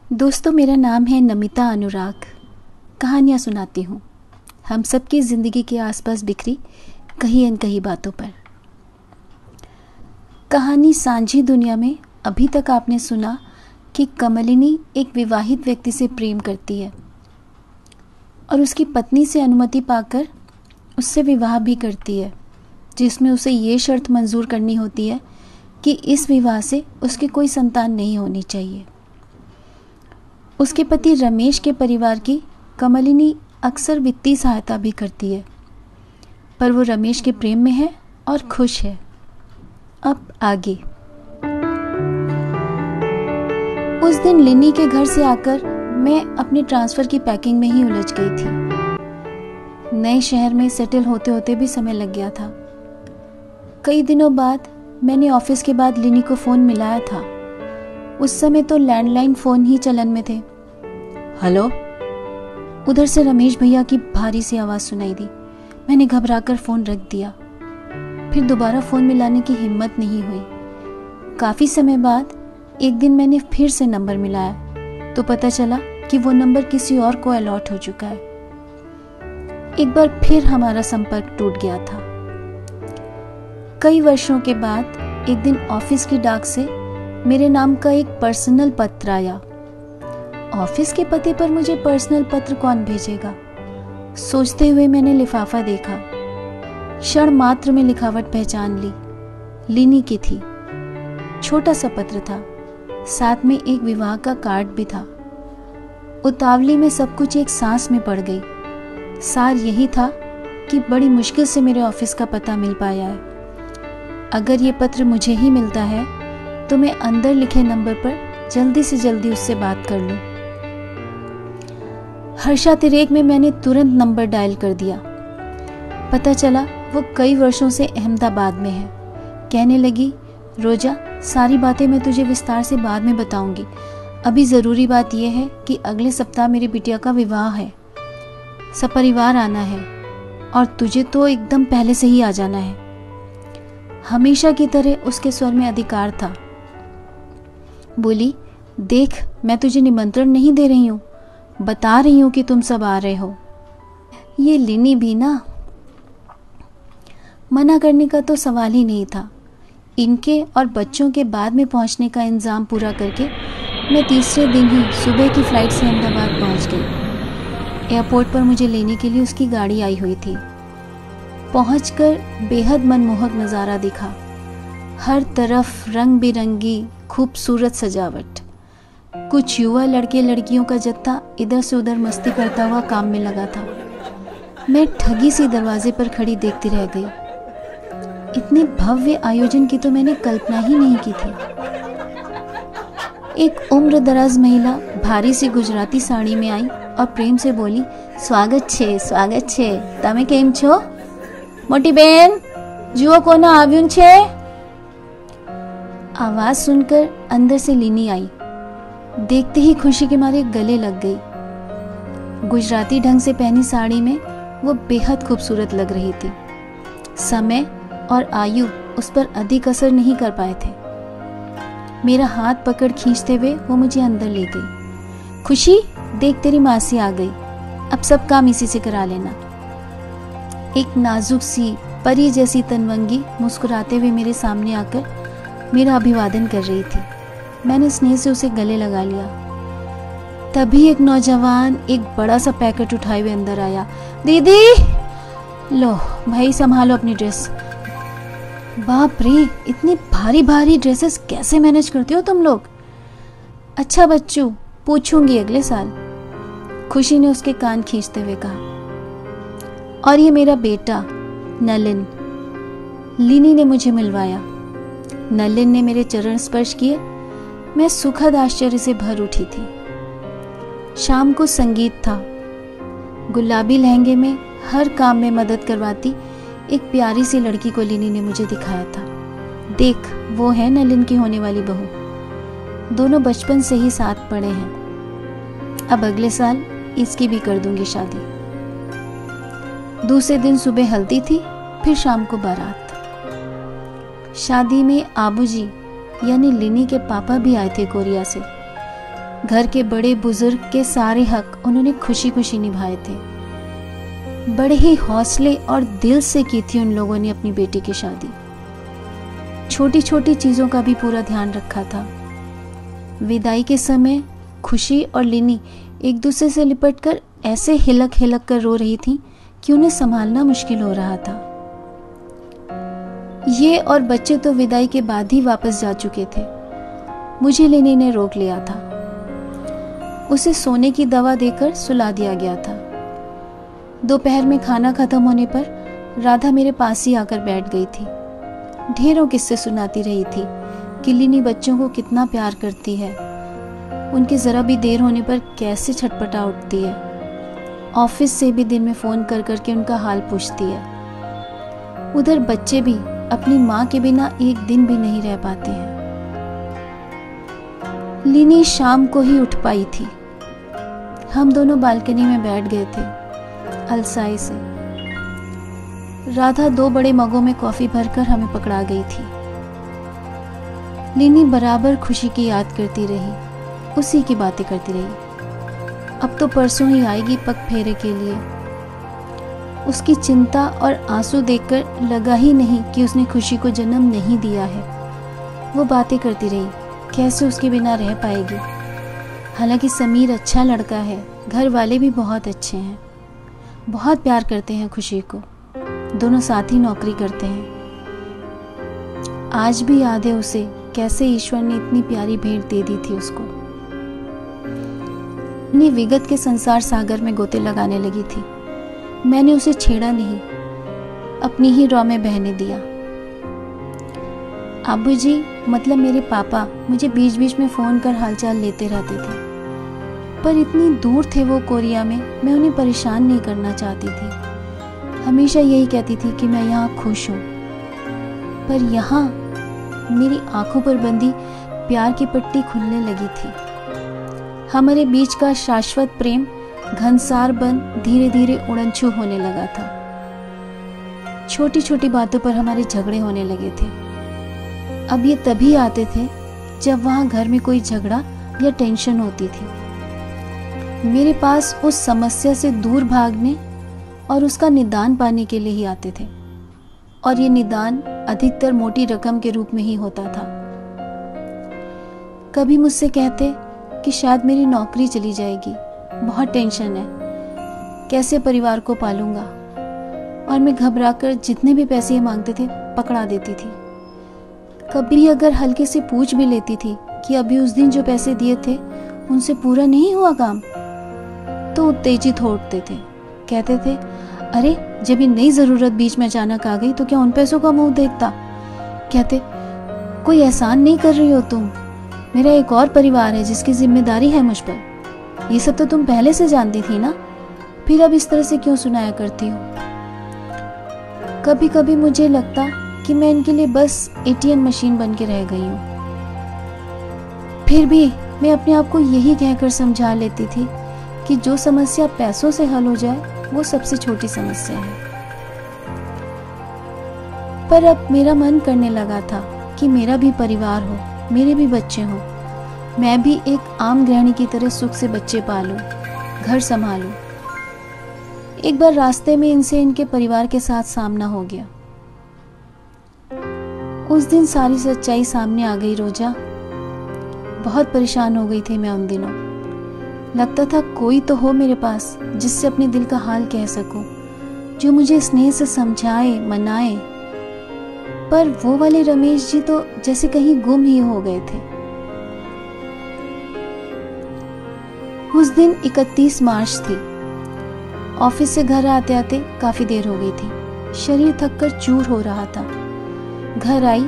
दोस्तों, मेरा नाम है नमिता अनुराग। कहानियाँ सुनाती हूँ हम सबकी ज़िंदगी के आसपास बिखरी कहीं अनकहीं बातों पर। कहानी सांझी दुनिया में अभी तक आपने सुना कि कमलिनी एक विवाहित व्यक्ति से प्रेम करती है और उसकी पत्नी से अनुमति पाकर उससे विवाह भी करती है, जिसमें उसे ये शर्त मंजूर करनी होती है कि इस विवाह से उसकी कोई संतान नहीं होनी चाहिए। उसके पति रमेश के परिवार की कमलिनी अक्सर वित्तीय सहायता भी करती है, पर वो रमेश के प्रेम में है और खुश है। अब आगे। उस दिन लिनी के घर से आकर मैं अपने ट्रांसफर की पैकिंग में ही उलझ गई थी। नए शहर में सेटल होते होते भी समय लग गया था। कई दिनों बाद मैंने ऑफिस के बाद लिनी को फोन मिलाया था। उस समय तो लैंडलाइन फोन ही चलन में थे। हेलो, उधर से रमेश भैया की भारी सी आवाज सुनाई दी। मैंने घबराकर फोन रख दिया। फिर दोबारा फोन मिलाने की हिम्मत नहीं हुई। काफी समय बाद एक दिन मैंने फिर से नंबर मिलाया तो पता चला कि वो नंबर किसी और को अलॉट हो चुका है। एक बार फिर हमारा संपर्क टूट गया था। कई वर्षों के बाद एक दिन ऑफिस की डाक से मेरे नाम का एक पर्सनल पत्र आया। ऑफिस के पते पर मुझे पर्सनल पत्र कौन भेजेगा? सोचते हुए मैंने लिफाफा देखा। क्षण मात्र में लिखावट पहचान ली। लिनी की थी। छोटा सा पत्र था, साथ में एक विवाह का कार्ड भी था। उतावली में सब कुछ एक सांस में पड़ गई। सार यही था कि बड़ी मुश्किल से मेरे ऑफिस का पता मिल पाया है। अगर ये पत्र मुझे ही मिलता है तो मैं अंदर लिखे नंबर पर जल्दी से जल्दी उससे बात कर लूं। हर्षातिरेक में मैंने तुरंत नंबर डायल कर दिया। पता चला वो कई वर्षों से अहमदाबाद में है। कहने लगी, रोजा, सारी बातें मैं तुझे विस्तार से बाद में बताऊंगी। अभी ज़रूरी बात यह है कि अगले सप्ताह मेरी बिटिया का विवाह है। सपरिवार आना है और तुझे तो एकदम पहले से ही आ जाना है। हमेशा की तरह उसके स्वर में अधिकार था। बोली, देख, मैं तुझे निमंत्रण नहीं दे रही हूँ, बता रही हूँ कि तुम सब आ रहे हो। ये लिनी भी ना, मना करने का तो सवाल ही नहीं था। इनके और बच्चों के बाद में पहुंचने का इंतजाम पूरा करके मैं तीसरे दिन ही सुबह की फ्लाइट से अहमदाबाद पहुंच गई। एयरपोर्ट पर मुझे लेने के लिए उसकी गाड़ी आई हुई थी। पहुंचकर बेहद मनमोहक नज़ारा दिखा। हर तरफ रंग बिरंगी खूबसूरत सजावट। कुछ युवा लड़के लड़कियों का जत्था इधर से उधर मस्ती करता हुआ काम में लगा था। मैं ठगी सी दरवाजे पर खड़ी देखती रह गई। इतने भव्य आयोजन की तो मैंने कल्पना ही नहीं की थी। एक उम्र दराज महिला भारी सी गुजराती साड़ी में आई और प्रेम से बोली, स्वागत छे, स्वागत छे, तमे केम छो? मोटी बेन, जुओ कोना आव्युं छे? आवाज सुनकर अंदर से लिनी आई। देखते ही खुशी के मारे गले लग गई। गुजराती ढंग से पहनी साड़ी में वो बेहद खूबसूरत लग रही थी। समय और आयु उस पर अधिक असर नहीं कर पाए थे। मेरा हाथ पकड़ खींचते हुए वो मुझे अंदर ले गई। खुशी, देख, तेरी मासी आ गई। अब सब काम इसी से करा लेना। एक नाजुक सी परी जैसी तनवंगी मुस्कुराते हुए मेरे सामने आकर मेरा अभिवादन कर रही थी। मैंने स्नेह से उसे गले लगा लिया। तभी एक नौजवान एक बड़ा सा पैकेट उठाए हुए अंदर आया। दीदी, लो भाई, संभालो अपनी ड्रेस। बाप रे, इतनी भारी भारी ड्रेसेस कैसे मैनेज करते हो तुम लोग? अच्छा बच्चू, पूछूंगी अगले साल, खुशी ने उसके कान खींचते हुए कहा। और ये मेरा बेटा नलिन। लिनी ने मुझे मिलवाया। नलिन ने मेरे चरण स्पर्श किए। मैं सुखद आश्चर्य से भर उठी थी। शाम को संगीत था। गुलाबी लहंगे में हर काम में मदद करवाती एक प्यारी सी लड़की को लिनी ने मुझे दिखाया था। देख, वो है नलिन की होने वाली बहू। दोनों बचपन से ही साथ पढ़े हैं। अब अगले साल इसकी भी कर दूंगी शादी। दूसरे दिन सुबह हल्दी थी, फिर शाम को बारात। शादी में आबूजी यानी लिनी के पापा भी आए थे कोरिया से। घर के बड़े बुजुर्ग के सारे हक उन्होंने खुशी खुशी निभाए थे। बड़े ही हौसले और दिल से की थी उन लोगों ने अपनी बेटी की शादी। छोटी छोटी चीजों का भी पूरा ध्यान रखा था। विदाई के समय खुशी और लिनी एक दूसरे से लिपटकर ऐसे हिलक हिलक कर रो रही थी कि उन्हें संभालना मुश्किल हो रहा था। ये और बच्चे तो विदाई के बाद ही वापस जा चुके थे। मुझे लिनी ने रोक लिया था। उसे सोने की दवा देकर सुला दिया गया था। दोपहर में खाना खत्म होने पर राधा मेरे पास ही आकर बैठ गई थी। ढेरों किस्से सुनाती रही थी कि लिनी बच्चों को कितना प्यार करती है, उनकी जरा भी देर होने पर कैसे छटपटा उठती है, ऑफिस से भी दिन में फोन कर करके उनका हाल पूछती है। उधर बच्चे भी अपनी माँ के बिना एक दिन भी नहीं रह पाते हैं। लिनी शाम को ही उठ पाई थी। हम दोनों बालकनी में बैठ गए थे अलसाई से। राधा 2 बड़े मगों में कॉफी भरकर हमें पकड़ा गई थी। लिनी बराबर खुशी की याद करती रही, उसी की बातें करती रही। अब तो परसों ही आएगी पग फेरे के लिए। उसकी चिंता और आंसू देखकर लगा ही नहीं कि उसने खुशी को जन्म नहीं दिया है। वो बातें करती रही, कैसे उसके बिना रह पाएगी। हालांकि समीर अच्छा लड़का है, घर वाले भी बहुत अच्छे हैं, बहुत प्यार करते हैं खुशी को। दोनों साथ ही नौकरी करते हैं। आज भी याद है उसे कैसे ईश्वर ने इतनी प्यारी भेंट दे दी थी उसको। अपनी विगत के संसार सागर में गोते लगाने लगी थी। मैंने उसे छेड़ा नहीं, अपनी ही रौ में बहने दिया। अब्बू जी मतलब मेरे पापा मुझे बीच बीच में फोन कर हालचाल लेते रहते थे, पर इतनी दूर थे वो कोरिया में, मैं उन्हें परेशान नहीं करना चाहती थी। हमेशा यही कहती थी कि मैं यहाँ खुश हूँ, पर यहाँ मेरी आंखों पर बंधी प्यार की पट्टी खुलने लगी थी। हमारे बीच का शाश्वत प्रेम घनसार बन धीरे धीरे उड़नछू होने लगा था। छोटी छोटी बातों पर हमारे झगड़े होने लगे थे। अब ये तभी आते थे जब वहां घर में कोई झगड़ा या टेंशन होती थी। मेरे पास उस समस्या से दूर भागने और उसका निदान पाने के लिए ही आते थे, और ये निदान अधिकतर मोटी रकम के रूप में ही होता था। कभी मुझसे कहते कि शायद मेरी नौकरी चली जाएगी, बहुत टेंशन है, कैसे परिवार को पालूंगा, और मैं घबराकर जितने भी पैसे मांगते थे पकड़ा देती थी। कभी अगर हल्के से पूछ भी लेती थी कि अभी उस दिन जो पैसे दिए थे उनसे पूरा नहीं हुआ काम, तो उत्तेजित हो उठते थे। कहते थे अरे जब ये नई जरूरत बीच में अचानक आ गई तो क्या उन पैसों का मुंह देखता। कहते कोई एहसान नहीं कर रही हो तुम, मेरा एक और परिवार है जिसकी जिम्मेदारी है मुझ पर। ये सब तो तुम पहले से जानती थी ना, फिर अब इस तरह से क्यों सुनाया करती हो। कभी कभी मुझे लगता कि मैं इनके लिए बस एटीएम मशीन बन के रह गई हूँ। फिर भी मैं अपने आप को यही कहकर समझा लेती थी कि जो समस्या पैसों से हल हो जाए वो सबसे छोटी समस्या है। पर अब मेरा मन करने लगा था कि मेरा भी परिवार हो, मेरे भी बच्चे हों, मैं भी एक आम गृहिणी की तरह सुख से बच्चे पालूं, घर संभालूं। एक बार रास्ते में इनसे इनके परिवार के साथ सामना हो गया। उस दिन सारी सच्चाई सामने आ गई। रोजा, बहुत परेशान हो गई थी मैं उन दिनों। लगता था कोई तो हो मेरे पास जिससे अपने दिल का हाल कह सकूं, जो मुझे स्नेह से समझाए, मनाए। पर वो वाले रमेश जी तो जैसे कहीं गुम ही हो गए थे। उस दिन 31 मार्च थी। ऑफिस से घर आते आते काफी देर हो गई थी। शरीर थककर चूर हो रहा था। घर आई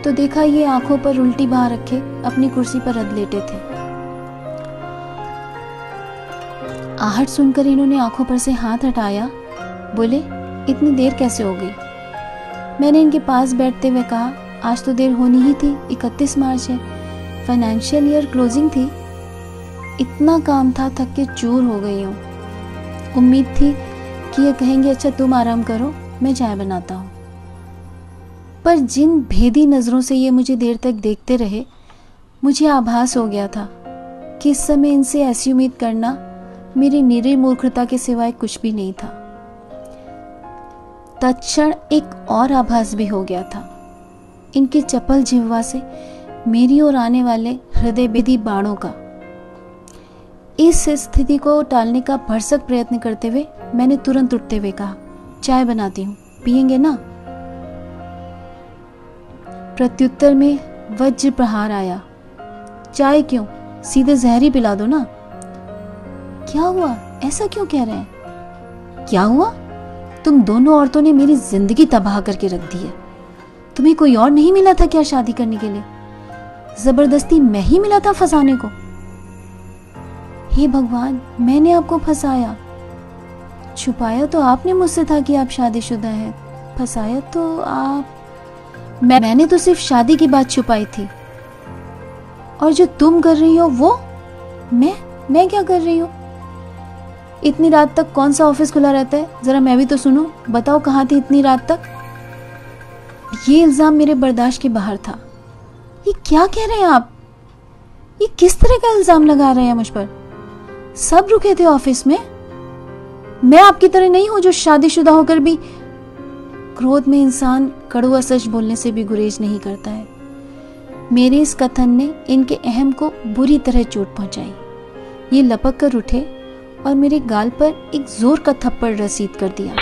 तो देखा ये आंखों पर उल्टी बाह रखे अपनी कुर्सी पर रद लेटे थे। आहट सुनकर इन्होंने आंखों पर से हाथ हटाया। बोले इतनी देर कैसे हो गई। मैंने इनके पास बैठते हुए कहा आज तो देर होनी ही थी, 31 मार्च है, फाइनेंशियल ईयर क्लोजिंग थी। इतना काम था, थक के चूर हो गई हूँ। उम्मीद थी कि ये कहेंगे अच्छा तुम आराम करो, मैं चाय बनाता हूँ। पर जिन भेदी नजरों से ये मुझे देर तक देखते रहे, मुझे आभास हो गया था कि इस समय इनसे ऐसी उम्मीद करना मेरी निरी मूर्खता के सिवाय कुछ भी नहीं था। तत्क्षण एक और आभास भी हो गया था, इनकी चपल जिह्वा से मेरी ओर आने वाले हृदयभेदी बाणों का। इस स्थिति को टालने का भरसक प्रयत्न करते हुए मैंने तुरंत उठते हुए कहा, चाय बनाती हूँ, पियेंगे ना? प्रत्युत्तर में वज्र प्रहार आया, चाय क्यों, सीधे जहर ही पिला दो ना। क्या हुआ, ऐसा क्यों कह रहे हैं? क्या हुआ? तुम दोनों औरतों ने मेरी जिंदगी तबाह करके रख दी है। तुम्हें कोई और नहीं मिला था क्या शादी करने के लिए? जबरदस्ती मैं ही मिला था फंसाने को? हे भगवान, मैंने आपको फंसाया। छुपाया तो आपने मुझसे था कि आप शादीशुदा हैं, फंसाया तो आप। मैंने तो सिर्फ शादी की बात छुपाई थी, और जो तुम कर रही हो वो मैं क्या कर रही हूँ? इतनी रात तक कौन सा ऑफिस खुला रहता है? जरा मैं भी तो सुनूं। बताओ कहाँ थी इतनी रात तक? ये इल्जाम मेरे बर्दाश्त के बाहर था। ये क्या कह रहे हैं आप? ये किस तरह का इल्जाम लगा रहे हैं मुझ पर? सब रुके थे ऑफिस में। मैं आपकी तरह नहीं हूं जो शादीशुदा होकर भी। क्रोध में इंसान कड़वा सच बोलने से भी गुरेज नहीं करता है। मेरे इस कथन ने इनके अहम को बुरी तरह चोट पहुंचाई। ये लपक कर उठे और मेरे गाल पर एक जोर का थप्पड़ रसीद कर दिया।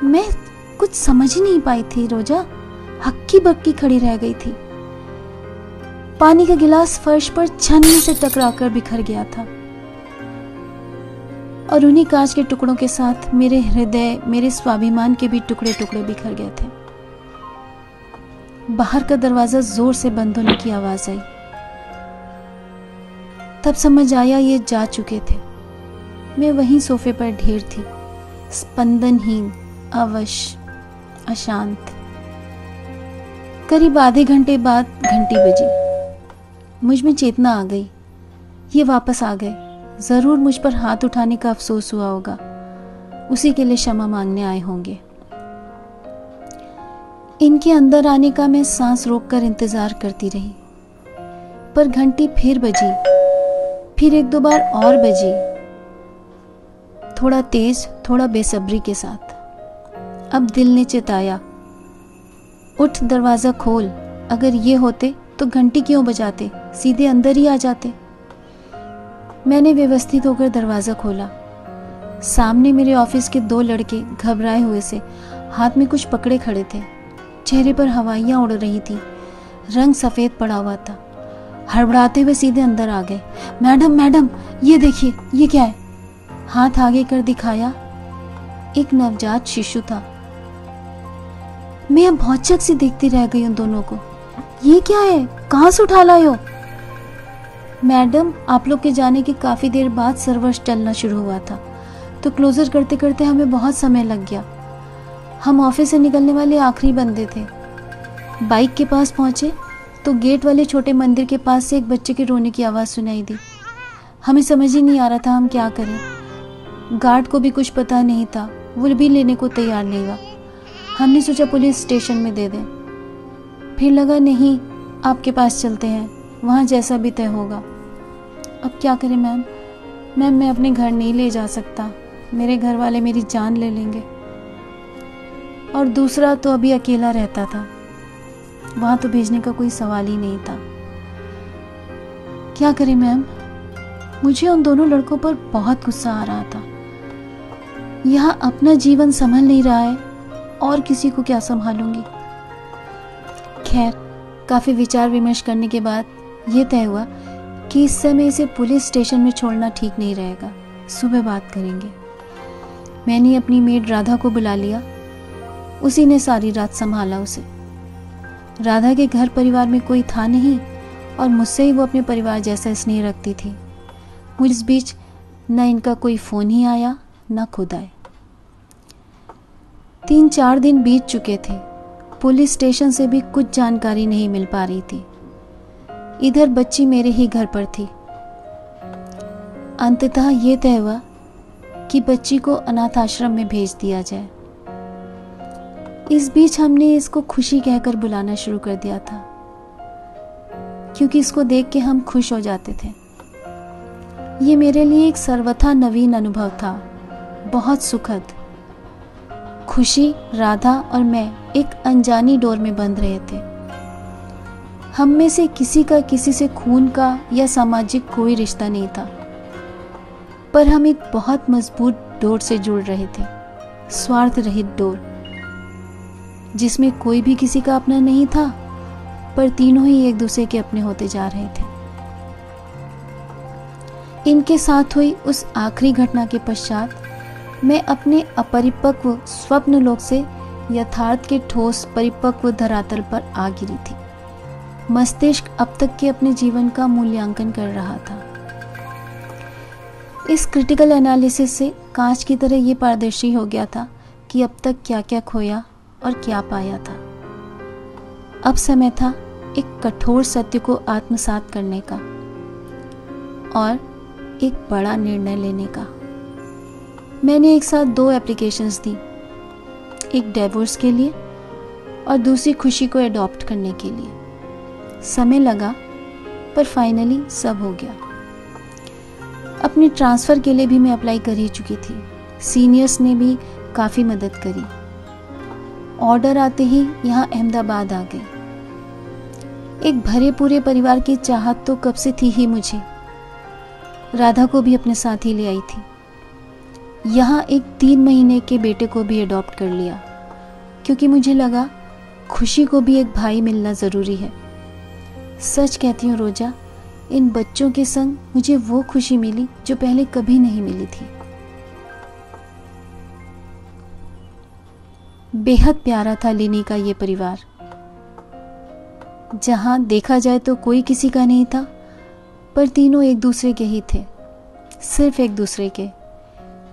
मैं कुछ समझ ही नहीं पाई थी रोजा, हक्की बक्की खड़ी रह गई थी। पानी का गिलास फर्श पर छन्नी से टकराकर बिखर गया था, और उन्हीं कांच के टुकड़ों के साथ मेरे हृदय, मेरे स्वाभिमान के भी टुकड़े टुकड़े बिखर गए थे। बाहर का दरवाजा जोर से बंद होने की आवाज आई। तब समझ आया ये जा चुके थे। मैं वहीं सोफे पर ढेर थी, स्पंदनहीन, अवश, अशांत। करीब आधे घंटे बाद घंटी बजी। मुझ में चेतना आ गई। ये वापस आ गए। जरूर मुझ पर हाथ उठाने का अफसोस हुआ होगा, उसी के लिए क्षमा मांगने आए होंगे। इनके अंदर आने का मैं सांस रोककर इंतजार करती रही, पर घंटी फिर बजी, फिर एक दो बार और बजी, थोड़ा तेज, थोड़ा बेसब्री के साथ। अब दिल ने चिताया, उठ दरवाजा खोल। अगर ये होते तो घंटी क्यों बजाते, सीधे अंदर ही आ जाते। मैंने व्यवस्थित होकर दरवाजा खोला। सामने मेरे ऑफिस के दो लड़के घबराए हुए से हाथ में कुछ पकड़े खड़े थे। चेहरे पर हवाइयां उड़ रही थी, रंग सफेद पड़ा हुआ था। हड़बड़ाते हुए सीधे अंदर आ गए। मैडम मैडम, ये देखिए, ये क्या है? हाथ आगे कर दिखाया। एक नवजात शिशु था। मैं अब भौचक सी देखती रह गई उन दोनों को। ये क्या है? कहां से उठा लाए हो? मैडम, आप लोग के जाने के काफी देर बाद सर्वर चलना शुरू हुआ था, तो क्लोजर करते करते हमें बहुत समय लग गया। हम ऑफिस से निकलने वाले आखिरी बंदे थे। बाइक के पास पहुंचे तो गेट वाले छोटे मंदिर के पास से एक बच्चे के रोने की आवाज़ सुनाई दी। हमें समझ ही नहीं आ रहा था हम क्या करें। गार्ड को भी कुछ पता नहीं था, वो भी लेने को तैयार नहीं हुआ। हमने सोचा पुलिस स्टेशन में दे दें, फिर लगा नहीं, आपके पास चलते हैं, वहाँ जैसा भी तय होगा। अब क्या करें मैम? मैं अपने घर नहीं ले जा सकता, मेरे घर वाले मेरी जान ले लेंगे। और दूसरा तो अभी अकेला रहता था, वहाँ तो भेजने का कोई सवाल ही नहीं था। क्या करें मैम? मुझे उन दोनों लड़कों पर बहुत गुस्सा आ रहा था। यहाँ अपना जीवन संभल नहीं रहा है और किसी को क्या संभालूंगी। खैर, काफ़ी विचार विमर्श करने के बाद ये तय हुआ कि इस समय इसे पुलिस स्टेशन में छोड़ना ठीक नहीं रहेगा, सुबह बात करेंगे। मैंने अपनी मेड राधा को बुला लिया। उसी ने सारी रात संभाला उसे। राधा के घर परिवार में कोई था नहीं और मुझसे ही वो अपने परिवार जैसा स्नेह रखती थी। मुझ इस बीच न इनका कोई फ़ोन ही आया, न खुद आए। 3-4 दिन बीत चुके थे। पुलिस स्टेशन से भी कुछ जानकारी नहीं मिल पा रही थी। इधर बच्ची मेरे ही घर पर थी। अंततः ये तय हुआ कि बच्ची को अनाथ आश्रम में भेज दिया जाए। इस बीच हमने इसको खुशी कहकर बुलाना शुरू कर दिया था, क्योंकि इसको देख के हम खुश हो जाते थे। ये मेरे लिए एक सर्वथा नवीन अनुभव था, बहुत सुखद। खुशी, राधा और मैं एक अनजानी डोर में बंध रहे थे। हम में से किसी का किसी से खून का या सामाजिक कोई रिश्ता नहीं था, पर हम एक बहुत मजबूत डोर से जुड़ रहे थे, स्वार्थ रहित डोर, जिसमें कोई भी किसी का अपना नहीं था, पर तीनों ही एक दूसरे के अपने होते जा रहे थे। इनके साथ हुई उस आखिरी घटना के पश्चात मैं अपने अपरिपक्व स्वप्न लोक से यथार्थ के ठोस परिपक्व धरातल पर आ गिरी थी। मस्तिष्क अब तक के अपने जीवन का मूल्यांकन कर रहा था। इस क्रिटिकल एनालिसिस से कांच की तरह ये पारदर्शी हो गया था कि अब तक क्या क्या खोया और क्या पाया था। अब समय था एक कठोर सत्य को आत्मसात करने का और एक बड़ा निर्णय लेने का। मैंने एक साथ 2 एप्लीकेशंस दी, एक डिवोर्स के लिए और दूसरी खुशी को अडॉप्ट करने के लिए। समय लगा, पर फाइनली सब हो गया। अपने ट्रांसफ़र के लिए भी मैं अप्लाई कर ही चुकी थी। सीनियर्स ने भी काफ़ी मदद करी। ऑर्डर आते ही यहाँ अहमदाबाद आ गए। एक भरे पूरे परिवार की चाहत तो कब से थी ही मुझे। राधा को भी अपने साथ ही ले आई थी। यहाँ एक 3 महीने के बेटे को भी अडॉप्ट कर लिया, क्योंकि मुझे लगा खुशी को भी एक भाई मिलना ज़रूरी है। सच कहती हूँ रोजा, इन बच्चों के संग मुझे वो खुशी मिली जो पहले कभी नहीं मिली थी। बेहद प्यारा था लिनी का ये परिवार, जहां देखा जाए तो कोई किसी का नहीं था, पर तीनों एक दूसरे के ही थे, सिर्फ एक दूसरे के,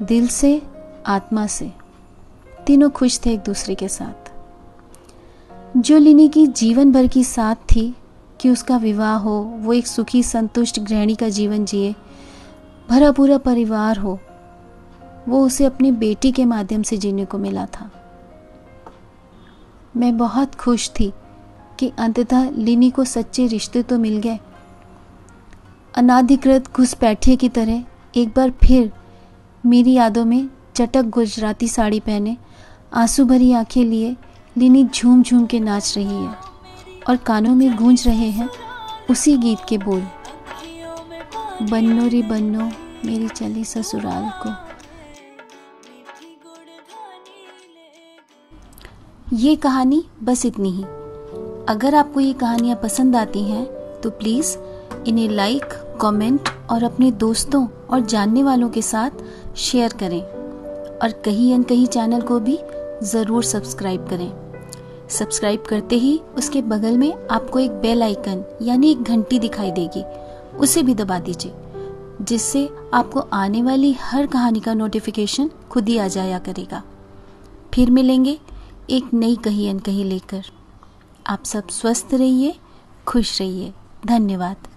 दिल से, आत्मा से। तीनों खुश थे एक दूसरे के साथ। जो लिनी की जीवन भर की साथ थी कि उसका विवाह हो, वो एक सुखी संतुष्ट गृहिणी का जीवन जिए, भरा पूरा परिवार हो, वो उसे अपनी बेटी के माध्यम से जीने को मिला था। मैं बहुत खुश थी कि अंततः लिनी को सच्चे रिश्ते तो मिल गए। अनाधिकृत घुसपैठिए की तरह एक बार फिर मेरी यादों में चटक गुजराती साड़ी पहने, आंसू भरी आंखें लिए लिनी झूम झूम के नाच रही है और कानों में गूंज रहे हैं उसी गीत के बोल, बन्नो रे बन्नो मेरी चली ससुराल को। ये कहानी बस इतनी ही। अगर आपको ये कहानियाँ पसंद आती हैं तो प्लीज़ इन्हें लाइक, कमेंट और अपने दोस्तों और जानने वालों के साथ शेयर करें और कहीं अनकहीं चैनल को भी ज़रूर सब्सक्राइब करें। सब्सक्राइब करते ही उसके बगल में आपको एक बेल आइकन यानी एक घंटी दिखाई देगी, उसे भी दबा दीजिए, जिससे आपको आने वाली हर कहानी का नोटिफिकेशन खुद ही आ जाया करेगा। फिर मिलेंगे एक नई कहीं अनकहीं लेकर। आप सब स्वस्थ रहिए, खुश रहिए। धन्यवाद।